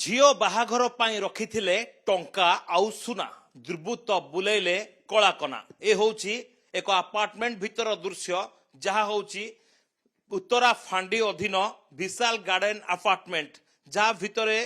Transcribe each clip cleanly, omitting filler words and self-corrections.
ଝିଅ ବାହାଘର ପାଇଁ ରଖିଥିଲେ ଟଙ୍କା ଆଉ ସୁନା ଦୁର୍ବୃତ୍ତ ବୁଲେଇଲେ କଳାକନା। ଏ ହେଉଛି ଏକ ଆପାର୍ଟମେଣ୍ଟ ଭିତର ଦୃଶ୍ୟ, ଯାହା ହେଉଛି ଉତ୍ତରା ଫାଣ୍ଡି ଅଧୀନ ବିଶାଲ ଗାର୍ଡେନ ଆପାର୍ଟମେଣ୍ଟ, ଯାହା ଭିତରେ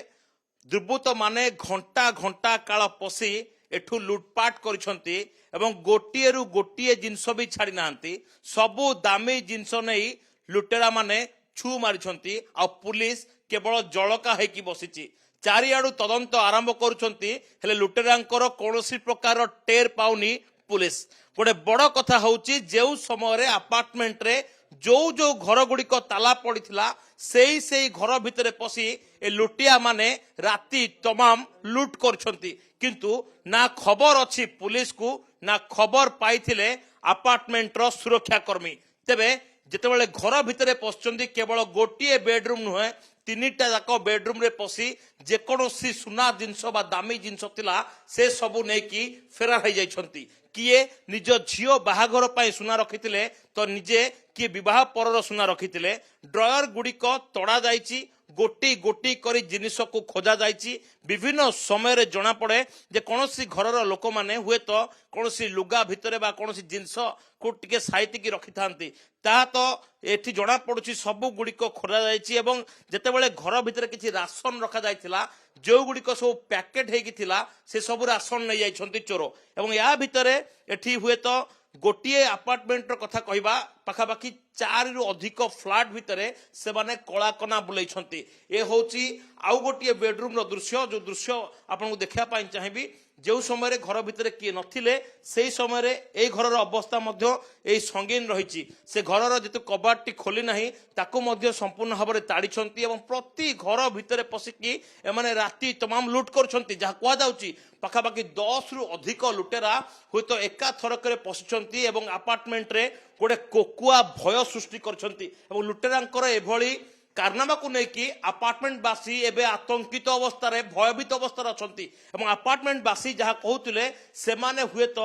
ଦୁର୍ବୃତ୍ତ ମାନେ ଘଣ୍ଟା ଘଣ୍ଟା କାଳ ପଶି ଏଠୁ ଲୁଟପାଟ କରିଛନ୍ତି ଏବଂ ଗୋଟିଏରୁ ଗୋଟିଏ ଜିନିଷ ବି ଛାଡ଼ି ନାହାନ୍ତି। ସବୁ ଦାମୀ ଜିନିଷ ନେଇ ଲୁଟେରା ମାନେ ଛୁ ମାରିଛନ୍ତି ଆଉ ପୁଲିସ କେବଳ ଜଳକା ହେଇକି ବସିଛି। ଚାରିଆଡୁ ତଦନ୍ତ ଆରମ୍ଭ କରୁଛନ୍ତି, ହେଲେ ଲୁଟେରାଙ୍କର କୌଣସି ପ୍ରକାର ଟେର ପାଉନି ପୁଲିସ। ଗୋଟେ ବଡ କଥା ହଉଛି, ଯେଉଁ ସମୟରେ ଆପାର୍ଟମେଣ୍ଟରେ ଯୋଉ ଯୋଉ ଘର ଗୁଡିକ ତାଲା ପଡିଥିଲା ସେଇ ଘର ଭିତରେ ପଶି ଏ ଲୁଟିଆ ମାନେ ରାତି ତମାମ ଲୁଟ କରୁଛନ୍ତି, କିନ୍ତୁ ନା ଖବର ଅଛି ପୁଲିସକୁ ନା ଖବର ପାଇଥିଲେ ଆପାର୍ଟମେଣ୍ଟର ସୁରକ୍ଷା କର୍ମୀ। ତେବେ ଯେତେବେଳେ ଘର ଭିତରେ ପଶୁଛନ୍ତି, କେବଳ ଗୋଟିଏ ବେଡରୁମ ନୁହେଁ, ତିନିଟା ଯାକ ବେଡରୁମ ରେ ପଶି ଯେକୌଣସି ସୁନା ଜିନିଷ ବା ଦାମୀ ଜିନିଷ ଥିଲା ସେ ସବୁ ନେଇକି ଫେରାର ହେଇଯାଇଛନ୍ତି। କିଏ ନିଜ ଝିଅ ବାହାଘର ପାଇଁ ସୁନା ରଖିଥିଲେ ତ ନିଜେ କିଏ ବିବାହ ପରର ସୁନା ରଖିଥିଲେ। ଡ୍ରୟର ଗୁଡିକ ତଡ଼ା ଯାଇଛି, ଗୋଟି ଗୋଟି କରି ଜିନିଷକୁ ଖୋଜା ଯାଇଛି। ବିଭିନ୍ନ ସମୟରେ ଜଣାପଡେ ଯେ କୌଣସି ଘରର ଲୋକମାନେ ହୁଏତ କୌଣସି ଲୁଗା ଭିତରେ ବା କୌଣସି ଜିନିଷକୁ ଟିକେ ସାଇତିକି ରଖିଥାନ୍ତି, ତାହା ତ ଏଠି ଜଣାପଡୁଛି ସବୁ ଗୁଡିକ ଖୋଲା ଯାଇଛି। ଏବଂ ଯେତେବେଳେ ଘର ଭିତରେ କିଛି ରାସନ ରଖାଯାଇଥିଲା, ଯେଉଁଗୁଡ଼ିକ ସବୁ ପ୍ୟାକେଟ ହେଇକି ଥିଲା ସେ ସବୁ ରାସନ ନେଇଯାଇଛନ୍ତି ଚୋର। ଏବଂ ଏହା ଭିତରେ ଏଠି ହୁଏତ ଗୋଟିଏ ଆପାର୍ଟମେଣ୍ଟର କଥା କହିବା, ପାଖାପାଖି 4ରୁ ଅଧିକ ଫ୍ଲାଟ ଭିତରେ ସେମାନେ କଳାକନା ବୁଲେଇଛନ୍ତି। ଏ ହେଉଛି ଆଉ ଗୋଟିଏ ବେଡରୁମର ଦୃଶ୍ୟ, ଯେଉଁ ଦୃଶ୍ୟ ଆପଣଙ୍କୁ ଦେଖିବା ପାଇଁ ଚାହିଁବି। ଯେଉଁ ସମୟରେ ଘର ଭିତରେ କିଏ ନଥିଲେ ସେହି ସମୟରେ এই ଘରର ଅବସ୍ଥା ମଧ୍ୟ এই ସଙ୍ଗୀନ ରହିଛି। ସେ ଘରର ଯେତେ କବାଟଟି ଖୋଲି ନାହିଁ ତାକୁ ମଧ୍ୟ ସମ୍ପୂର୍ଣ୍ଣ ଭାବରେ ତାଡ଼ିଛନ୍ତି ଏବଂ ପ୍ରତି ଘର ଭିତରେ ପଶିକି ଏମାନେ ରାତି ତମାମ ଲୁଟ କରୁଛନ୍ତି। ଯାହା କୁହାଯାଉଛି ପାଖାପାଖି 10ରୁ ଅଧିକ ଲୁଟେରା ହୁଏତ ଏକା ଥରକରେ ପଶିଛନ୍ତି ଏବଂ ଆପାର୍ଟମେଣ୍ଟରେ ଗୋଟେ କୋକୁଆ ଭୟ ସୃଷ୍ଟି କରିଛନ୍ତି। ଏବଂ ଲୁଟେରାଙ୍କର ଏଭଳି କାରନାମାକୁ ନେଇକି ଆପାର୍ଟମେଣ୍ଟବାସୀ ଏବେ ଆତଙ୍କିତ ଅବସ୍ଥାରେ, ଭୟଭୀତ ଅବସ୍ଥାରେ ଅଛନ୍ତି। ଏବଂ ଆପାର୍ଟମେଣ୍ଟବାସୀ ଯାହା କହୁଥିଲେ, ସେମାନେ ହୁଏତ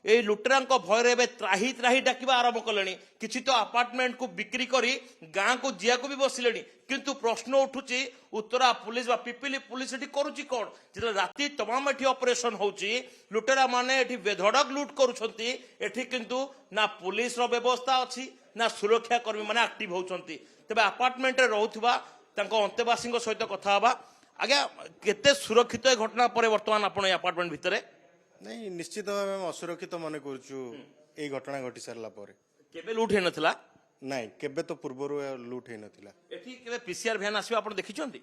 এই ଲୁଟେରାଙ୍କ ଭୟରେ ଏବେ ତ୍ରାହି ତ୍ରାହି ଡାକିବା ଆରମ୍ଭ କଲେଣି। କିଛି ତ ଆପାର୍ଟମେଣ୍ଟକୁ ବିକ୍ରି କରି ଗାଁକୁ ଯିବାକୁ ବି ବସିଲେଣି। କିନ୍ତୁ ପ୍ରଶ୍ନ ଉଠୁଛି, ଉତ୍ତରା ପୁଲିସ ବା ପିପିଲି ପୁଲିସ ଏଠି କରୁଛି କ'ଣ? ଯେତେବେଳେ ରାତି ତମାମ ଏଠି ଅପରେସନ ହେଉଛି, ଲୁଟେରା ମାନେ ଏଠି ବେଧଡ଼କ ଲୁଟ କରୁଛନ୍ତି, ଏଠି କିନ୍ତୁ ନା ପୁଲିସର ବ୍ୟବସ୍ଥା ଅଛି ନା ସୁରକ୍ଷା କର୍ମୀ ମାନେ ଆକ୍ଟିଭ ହେଉଛନ୍ତି। ତେବେ ଆପାର୍ଟମେଣ୍ଟରେ ରହୁଥିବା ତାଙ୍କ ଅନ୍ତେବାସୀଙ୍କ ସହିତ କଥା ହେବା। ଆଜ୍ଞା, କେତେ ସୁରକ୍ଷିତ ଏ ଘଟଣା ପରେ ବର୍ତ୍ତମାନ ଆପଣ ଏ ଆପାର୍ଟମେଣ୍ଟ ଭିତରେ? ନାଇଁ, ନିଶ୍ଚିତ ଭାବେ ଆମେ ଅସୁରକ୍ଷିତ ମନେ କରୁଛୁ ଏଇ ଘଟଣା ଘଟି ସାରିଲା ପରେ। କେବେ ଲୁଟ ହେଇନଥିଲା? ନାଇଁ, କେବେ ତ ପୂର୍ବରୁ ଲୁଟ ହେଇନଥିଲା। ଏଠି କେବେ ପିସିଆର ଭ୍ୟାନ୍ ଆସିବା ଆପଣ ଦେଖିଛନ୍ତି?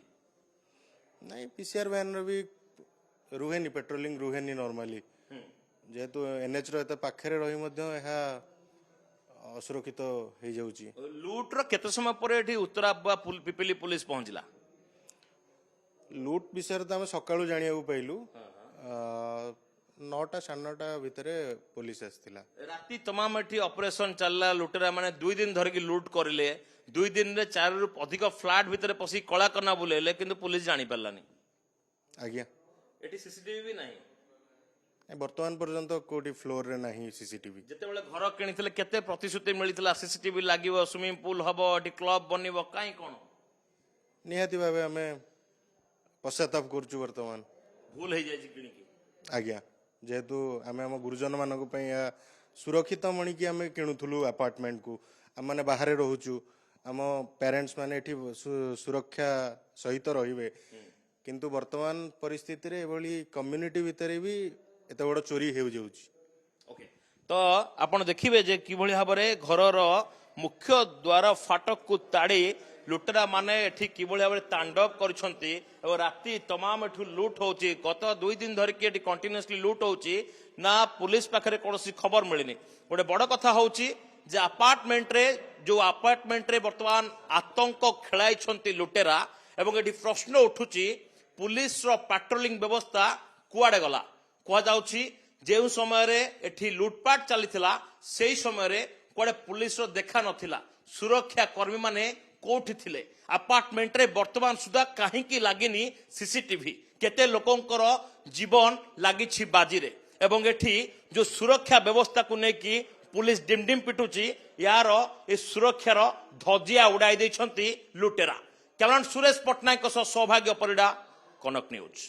ନାଇଁ, ପିସିଆର ଭ୍ୟାନର ବି ରୁହେନି, ପେଟ୍ରୋଲିଂ ରୁହେନି ନର୍ମାଲି। ଯେହେତୁ NH ର ଏତେ ପାଖରେ ରହି ମଧ୍ୟ ଏହା ଅସୁରକ୍ଷିତ ହେଇଯାଉଛି। ଲୁଟର କେତେ ସମୟ ପରେ ଏଠି ଉତ୍ତରା ବା ପିପିଲି ପୁଲିସ ପହଞ୍ଚିଲା? ଲୁଟ ବିଷୟରେ ତ ଆମେ ସକାଳୁ ଜାଣିବାକୁ ପାଇଲୁ। 9ଟା 9:30 ଭିତରେ ପୋଲିସ ଆସିଥିଲା। ରାତି ତମାମ ଏଠି ଅପରେସନ ଚାଲିଲା। ଲୁଟେରା ମାନେ 2 ଦିନ ଧରିକି ଲୁଟ କରିଲେ। 2 ଦିନରେ 4ରୁ ଅଧିକ ଫ୍ଲାଟ ଭିତରେ ପଶି କଳାକନା ବୁଲେଇଲେ, କିନ୍ତୁ ପୁଲିସ ଜାଣିପାରିଲାନି। ଆଜ୍ଞା, ଏଠି ସିସିଟିଭି ବି ନାହିଁ। ବର୍ତ୍ତମାନ ପର୍ଯ୍ୟନ୍ତ କୋଉଠି ଫ୍ଲୋରରେ ନାହିଁ ସିସିଟିଭି। ଯେତେବେଳେ ଘର କିଣିଥିଲେ କେତେ ପ୍ରତିଶ୍ରୁତି ମିଳିଥିଲା, ସିସିଟିଭି ଲାଗିବ, ସୁଇମିଂ ପୁଲ ହବ, ଏଠି କ୍ଲବ ବନିବ, କାହିଁ କ'ଣ? ନିହାତି ଭାବେ ଆମେ ପଶ୍ଚାତାପ କରୁଛୁ ବର୍ତ୍ତମାନ। ଭୁଲ ହେଇଯାଇଛି କିଣିକି। ଆଜ୍ଞା, ଯେହେତୁ ଆମେ ଆମ ଗୁରୁଜନ ମାନଙ୍କ ପାଇଁ ଏହା ସୁରକ୍ଷିତ ମଣିକି ଆମେ କିଣୁଥିଲୁ ଆପାର୍ଟମେଣ୍ଟକୁ। ଆମମାନେ ବାହାରେ ରହୁଛୁ, ଆମ ପ୍ୟାରେଣ୍ଟସ୍ ମାନେ ଏଠି ସୁରକ୍ଷା ସହିତ ରହିବେ, କିନ୍ତୁ ବର୍ତ୍ତମାନ ପରିସ୍ଥିତିରେ ଏଭଳି କମ୍ୟୁନିଟି ଭିତରେ ବି ଏତେ ବଡ଼ ଚୋରି ହେଉଯାଉଛି। ଓକେ, ତ ଆପଣ ଦେଖିବେ ଯେ କିଭଳି ଭାବରେ ଘରର ମୁଖ୍ୟ ଦ୍ୱାର ଫାଟକକୁ ତାଡ଼ି ଲୁଟେରା ମାନେ ଏଠି କିଭଳି ଭାବରେ ତାଣ୍ଡବ କରିଛନ୍ତି ଏବଂ ରାତି ତମାମ ଏଠୁ ଲୁଟ ହେଉଛି। ଗତ 2 ଦିନ ଧରିକି ଏଠି କଣ୍ଟିନ୍ୟୁଅସଲି ଲୁଟ ହେଉଛି, ନା ପୁଲିସ ପାଖରେ କୌଣସି ଖବର ମିଳିନି। ଗୋଟେ ବଡ଼ କଥା ହେଉଛି ଯେ ଆପାର୍ଟମେଣ୍ଟରେ ବର୍ତ୍ତମାନ ଆତଙ୍କ ଖେଳାଇଛନ୍ତି ଲୁଟେରା। ଏବଂ ଏଠି ପ୍ରଶ୍ନ ଉଠୁଛି, ପୁଲିସର ପାଟ୍ରୋଲିଂ ବ୍ୟବସ୍ଥା କୁଆଡ଼େ ଗଲା? କୁହାଯାଉଛି ଯେଉଁ ସମୟରେ ଏଠି ଲୁଟପାଟ ଚାଲିଥିଲା ସେହି ସମୟରେ କୁଆଡ଼େ ପୁଲିସର ଦେଖା ନଥିଲା। ସୁରକ୍ଷା କର୍ମୀ ମାନେ କୋଉଠି ଥିଲେ? ଆପାର୍ଟମେଣ୍ଟରେ ବର୍ତ୍ତମାନ ସୁଦ୍ଧା କାହିଁକି ଲାଗିନି ସିସିଟିଭି? କେତେ ଲୋକଙ୍କର ଜୀବନ ଲାଗିଛି ବାଜିରେ। ଏବଂ ଏଠି ଯେଉଁ ସୁରକ୍ଷା ବ୍ୟବସ୍ଥାକୁ ନେଇକି ପୁଲିସ ଡିମ୍ ପିଟୁଛି, ୟାର ଏ ସୁରକ୍ଷାର ଧଜିଆ ଉଡ଼ାଇ ଦେଇଛନ୍ତି ଲୁଟେରା। କ୍ୟାମେରାମ୍ୟାନ ସୁରେଶ ପଟ୍ଟନାୟକଙ୍କ ସହ ସୌଭାଗ୍ୟ ପରିଡ଼ା, କନକ ନ୍ୟୁଜ୍।